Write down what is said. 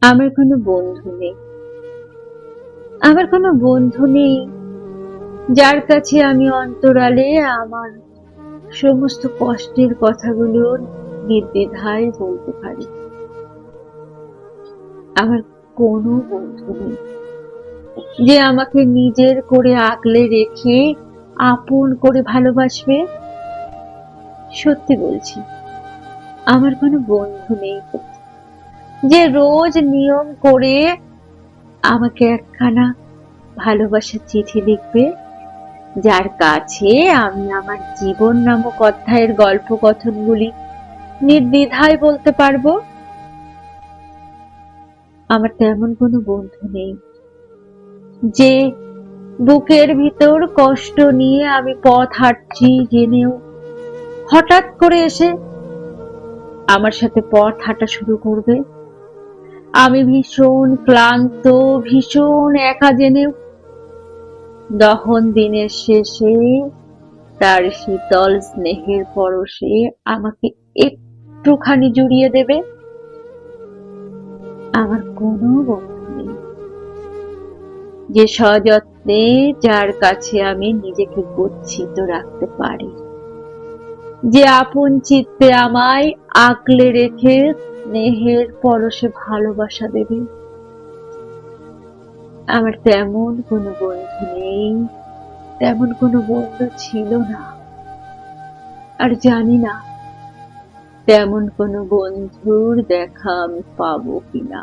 আমার কোনো বন্ধু নেই। আমার কোনো বন্ধু নেই যার কাছে আমি অন্তরালে আমার সমস্ত কষ্টের কথাগুলো নির্দ্বিধায় বলতে পারি। আমার কোনো বন্ধু নেই যে আমাকে নিজের করে আগলে রেখে আপন করে ভালোবাসবে। সত্যি বলছি, আমার কোনো বন্ধু নেই যে রোজ নিয়ম করে আমাকে একখানা ভালোবাসার চিঠি লিখবে, যার কাছে আমি আমার জীবন নামক অধ্যায়ের গল্প কথনগুলি নির্দ্বিধায় বলতে পারবো। আমার তেমন কোনো বন্ধু নেই যে বুকের ভিতর কষ্ট নিয়ে আমি পথ হাঁটছি জেনেও হঠাৎ করে এসে আমার সাথে পথ হাঁটা শুরু করবে। আমি ভীষণ ক্লান্ত, ভীষণ একা জেনেও দহন দিনের শেষে তার শীতল স্নেহের পরশে আমাকে একটুখানি জুড়িয়ে দেবে। আমার কোনো বন্ধু নেই যে সযত্নে যার কাছে আমি নিজেকে গচ্ছিত রাখতে পারি, যে আপন চিত্তে আমায় আগলে রেখে স্নেহের পরশে ভালোবাসা দেবে। আমার তেমন কোনো বন্ধু নেই, তেমন কোনো বন্ধু ছিল না, আর জানি না তেমন কোনো বন্ধুর দেখা আমি পাবো কিনা।